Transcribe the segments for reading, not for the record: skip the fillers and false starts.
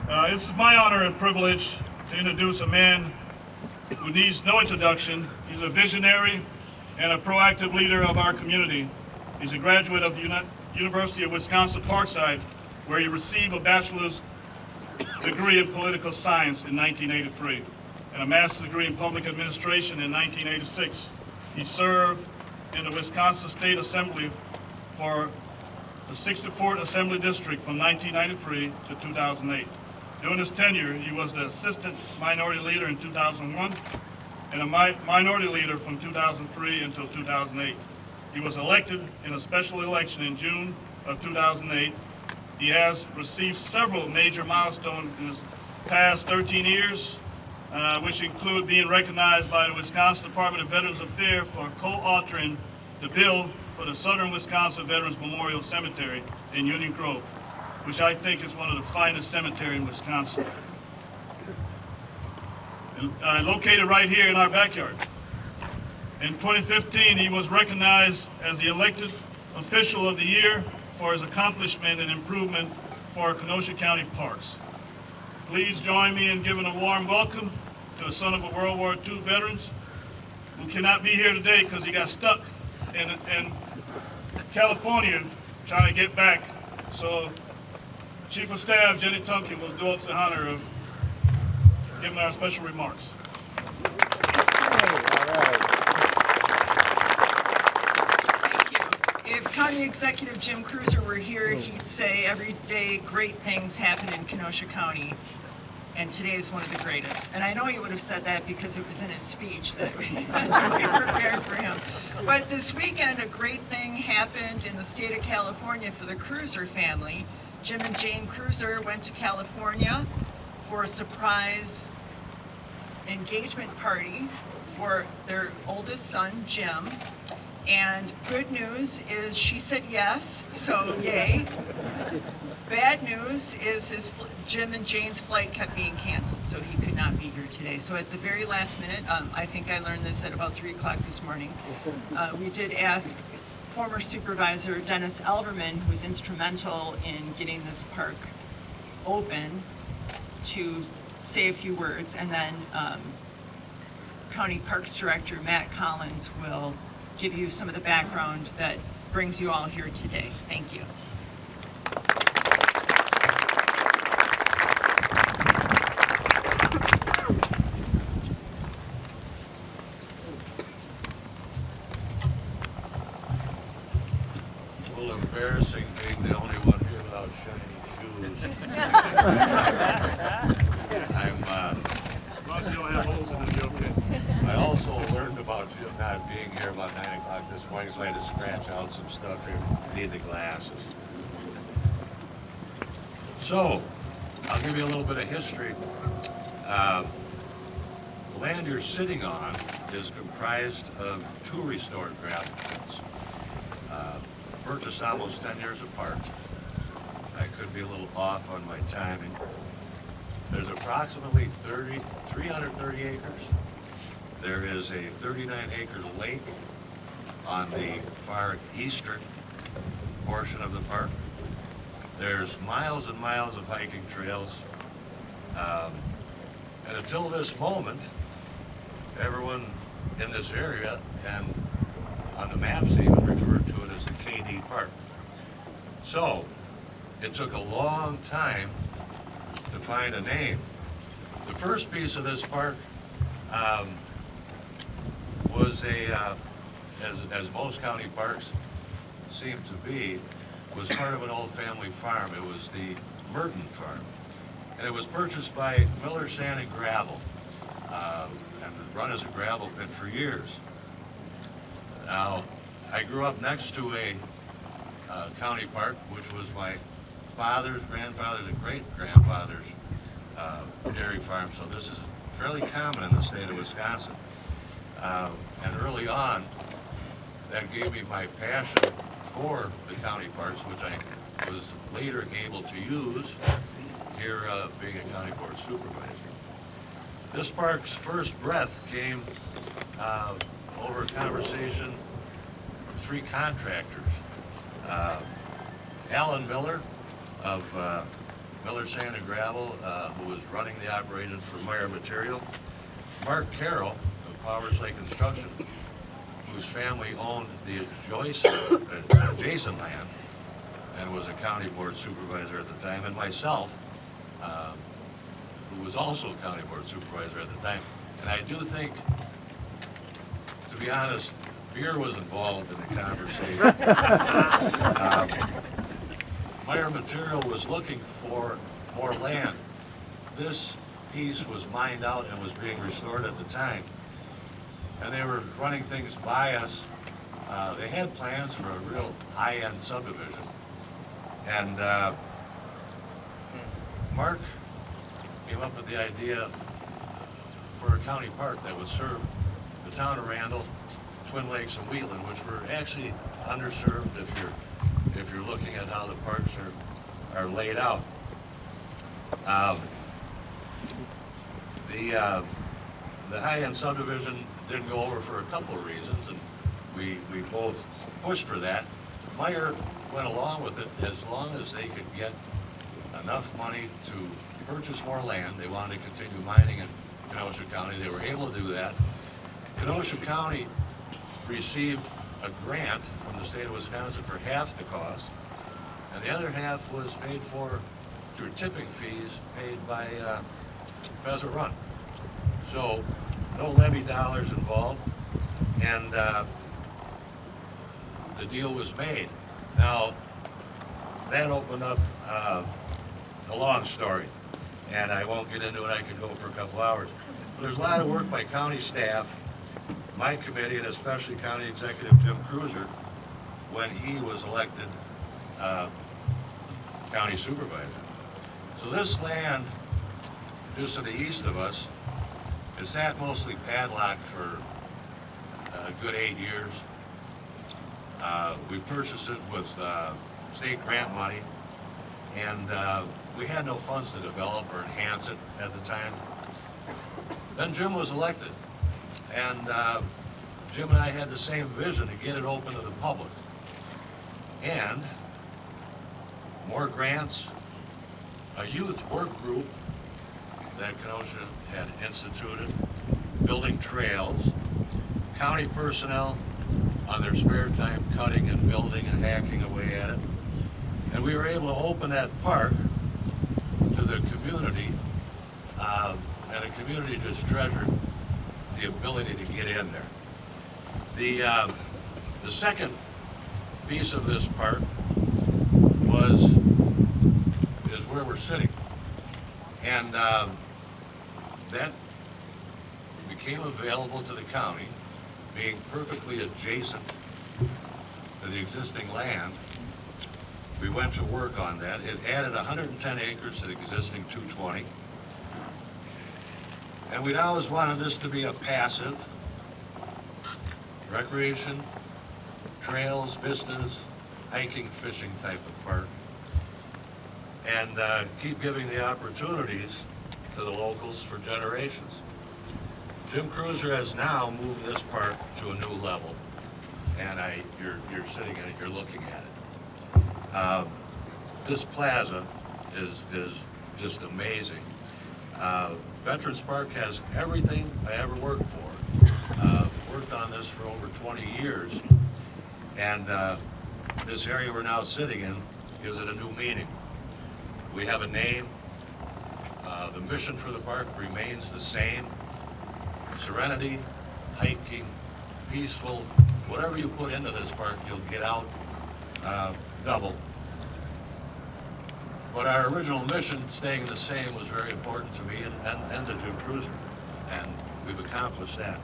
It's my honor and privilege to introduce a man who needs no introduction. He's a visionary and a proactive leader of our community. He's a graduate of the University of Wisconsin-Parkside, where he received a bachelor's degree in political science in 1983 and a master's degree in public administration in 1986. He served in the Wisconsin State Assembly for the 64th Assembly District from 1993 to 2008. During his tenure, he was the Assistant Minority Leader in 2001 and a Minority Leader from 2003 until 2008. He was elected in a special election in June of 2008. He has received several major milestones in his past 13 years, which include being recognized by the Wisconsin Department of Veterans Affairs for co-authoring the bill for the Southern Wisconsin Veterans Memorial Cemetery in Union Grove, which I think is one of the finest cemeteries in Wisconsin. Located right here in our backyard. In 2015, he was recognized as the elected official of the year for his accomplishment and improvement for our Kenosha County parks. Please join me in giving a warm welcome to a son of a World War II veteran who cannot be here today because he got stuck in California trying to get back. So Chief of Staff Jenny Tunkin will do us the honor of giving our special remarks. If County Executive Jim Cruiser were here, he'd say every day great things happen in Kenosha County, and today is one of the greatest. And I know he would have said that because it was in his speech that we prepared for him. But this weekend, a great thing happened in the state of California for the Cruiser family. Jim and Jane Cruiser went to California for a surprise engagement party for their oldest son, Jim. And good news is she said yes, so yay. Bad news is Jim and Jane's flight kept being canceled, so he could not be here today. So at the very last minute, I think I learned this at about 3 o'clock this morning, we did ask former supervisor Dennis Elverman, who was instrumental in getting this park open, to say a few words, and then County Parks Director Matt Collins will give you some of the background that brings you all here today. Thank you. A little embarrassing being the only one here without shiny shoes. As long as you don't have holes in them, you're okay. I also learned about Jim not being here about 9 o'clock this morning, so I had to scratch out some stuff here. Need the glasses. So, I'll give you a little bit of history. The land you're sitting on is comprised of 2 restored gravel pits, purchased almost 10 years apart. I could be a little off on my timing. There's approximately 330 acres. There is a 39-acre lake on the far eastern portion of the park. There's miles and miles of hiking trails. And until this moment, everyone in this area, and on the maps even referred to it as the KD Park. So, it took a long time to find a name. The first piece of this park was as most county parks seem to be, was part of an old family farm. It was the Merton Farm. And it was purchased by Miller Sand and Gravel, and run as a gravel pit for years. Now, I grew up next to a county park, which was my father's, grandfather's, and great-grandfather's dairy farm, so this is fairly common in the state of Wisconsin. And early on, that gave me my passion for the county parks, which I was later able to use here being a county board supervisor. This park's first breath came over a conversation with 3 contractors. Alan Miller of Miller Sand and Gravel, who was running the operation for Meyer Material. Mark Carroll of Powers Lake Construction, whose family owned the adjacent land and was a county board supervisor at the time, and myself, who was also a county board supervisor at the time. And I do think, to be honest, beer was involved in the conversation. Meyer Material was looking for more land. This piece was mined out and was being restored at the time. And they were running things by us. They had plans for a real high-end subdivision. And Mark came up with the idea for a county park that would serve the town of Randall, Twin Lakes, and Wheatland, which were actually underserved if you're looking at how the parks are laid out. The high-end subdivision didn't go over for a couple of reasons, and we both pushed for that. Meyer went along with it as long as they could get enough money to purchase more land. They wanted to continue mining in Kenosha County. They were able to do that. Kenosha County received a grant from the state of Wisconsin for half the cost, and the other half was paid for through tipping fees paid by Pheasant Run. So no levy dollars involved, and the deal was made. Now, that opened up a long story, and I won't get into it. I could go for a couple hours. But there's a lot of work by county staff, my committee, and especially County Executive Jim Cruiser, when he was elected county supervisor. So this land, just to the east of us, is sat mostly padlocked for a good 8 years. We purchased it with state grant money, and we had no funds to develop or enhance it at the time. Then Jim was elected, and Jim and I had the same vision to get it open to the public. And more grants, a youth work group that Kenosha had instituted, building trails, county personnel on their spare time cutting and building and hacking away at it. And we were able to open that park to the community, and the community just treasured the ability to get in there. The second piece of this park is where we're sitting. And that became available to the county, being perfectly adjacent to the existing land. We went to work on that. It added 110 acres to the existing 220. And we'd always wanted this to be a passive recreation, trails, vistas, hiking, fishing type of park. And keep giving the opportunities to the locals for generations. Jim Cruiser has now moved this park to a new level, and you're sitting in it, you're looking at it. This plaza is just amazing. Veterans Park has everything I ever worked for. Worked on this for over 20 years, and this area we're now sitting in gives it a new meaning. We have a name. The mission for the park remains the same. Serenity, hiking, peaceful, whatever you put into this park, you'll get out double. But our original mission, staying the same, was very important to me and to Jim Cruiser, and we've accomplished that.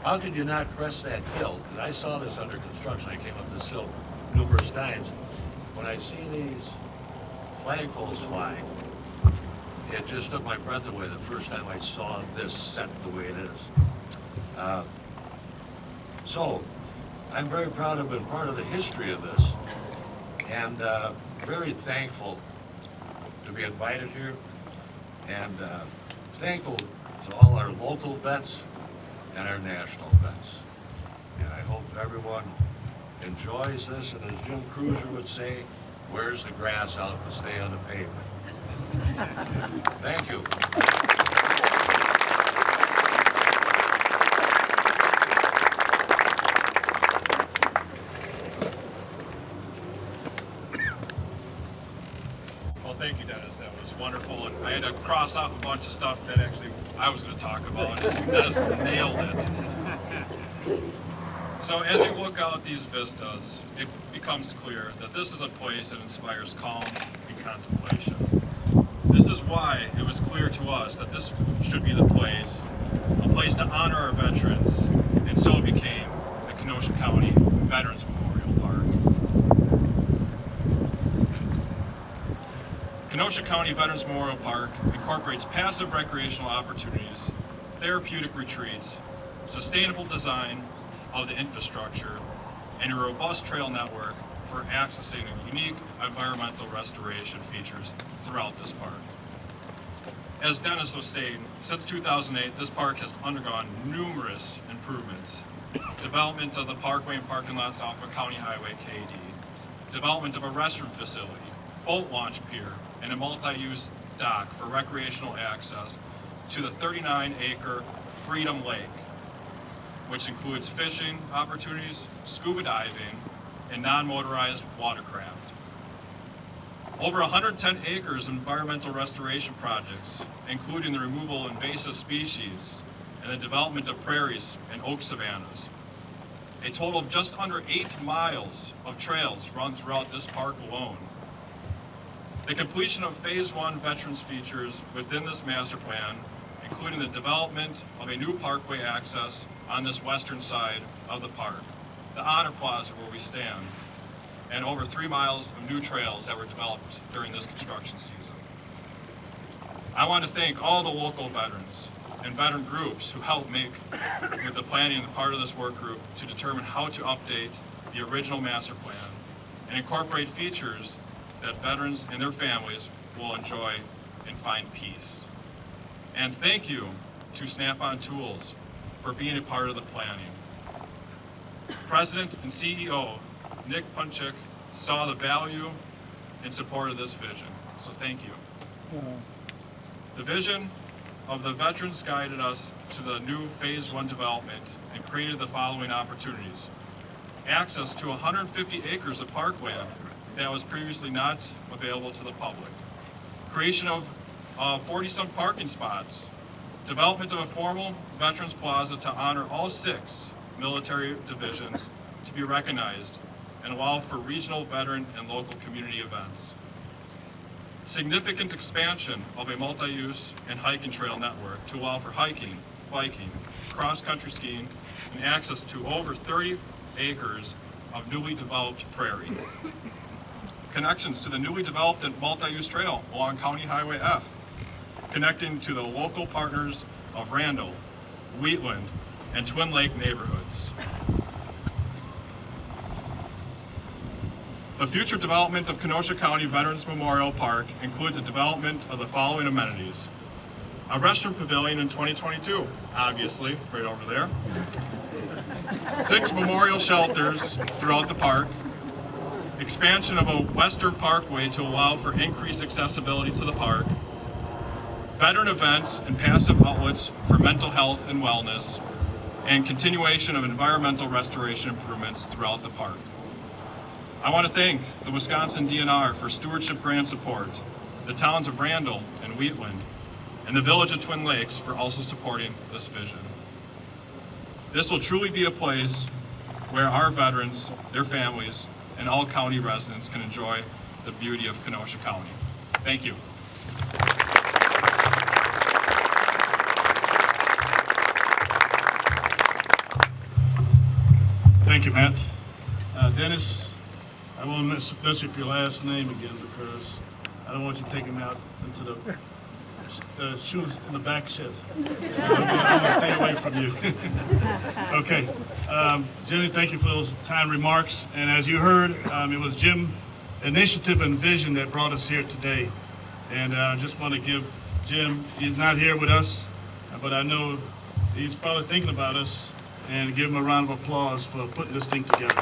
How could you not crest that hill? Because I saw this under construction. I came up this hill numerous times. When I see these flagpoles flying, it just took my breath away the first time I saw this set the way it is. So, I'm very proud to have been part of the history of this, and very thankful to be invited here, and thankful to all our local vets and our national vets. And I hope everyone enjoys this, and as Jim Cruiser would say, wears the grass out to stay on the pavement. Thank you. Well, thank you, Dennis. That was wonderful. And I had to cross off a bunch of stuff that actually I was going to talk about. Dennis nailed it. So as you look out these vistas, it becomes clear that this is a place that inspires calm and contemplation. This is why it was clear to us that this should be the place, a place to honor our veterans, and so it became the Kenosha County Veterans Memorial Park. Kenosha County Veterans Memorial Park incorporates passive recreational opportunities, therapeutic retreats, sustainable design of the infrastructure, and a robust trail network for accessing unique environmental restoration features throughout this park. As Dennis was saying, since 2008, this park has undergone numerous improvements. Development of the parkway and parking lots off of County Highway KD, development of a restroom facility, boat launch pier, and a multi-use dock for recreational access to the 39-acre Freedom Lake, which includes fishing opportunities, scuba diving, and non-motorized watercraft. Over 110 acres of environmental restoration projects, including the removal of invasive species and the development of prairies and oak savannas. A total of just under 8 miles of trails run throughout this park alone. The completion of Phase 1 veterans features within this master plan, including the development of a new parkway access on this western side of the park, the Honor Plaza where we stand, and over 3 miles of new trails that were developed during this construction season. I want to thank all the local veterans and veteran groups who helped make with the planning and part of this work group to determine how to update the original master plan and incorporate features that veterans and their families will enjoy and find peace. And thank you to Snap-on Tools for being a part of the planning. President and CEO Nick Punchik saw the value and support of this vision, so thank you. The vision of the veterans guided us to the new Phase 1 development and created the following opportunities. Access to 150 acres of parkland that was previously not available to the public. Creation of 40-some parking spots. Development of a formal Veterans Plaza to honor all 6 military divisions to be recognized and allow for regional veteran and local community events. Significant expansion of a multi-use and hiking trail network to allow for hiking, biking, cross-country skiing, and access to over 30 acres of newly developed prairie. Connections to the newly developed and multi-use trail along County Highway F, connecting to the local partners of Randall, Wheatland, and Twin Lake neighborhoods. The future development of Kenosha County Veterans Memorial Park includes the development of the following amenities. A restroom pavilion in 2022, obviously, right over there. 6 memorial shelters throughout the park. Expansion of a western parkway to allow for increased accessibility to the park. Veteran events and passive outlets for mental health and wellness, and continuation of environmental restoration improvements throughout the park. I want to thank the Wisconsin DNR for stewardship grant support, the towns of Randall and Wheatland, and the village of Twin Lakes for also supporting this vision. This will truly be a place where our veterans, their families, and all county residents can enjoy the beauty of Kenosha County. Thank you. Thank you, Matt. Dennis, I won't mess up your last name again because I don't want you taking me out into the shoes in the back shed. So I'm going to stay away from you. Okay. Jenny, thank you for those kind remarks. And as you heard, it was Jim's initiative and vision that brought us here today. And I just want to give Jim, he's not here with us, but I know he's probably thinking about us, and give him a round of applause for putting this thing together.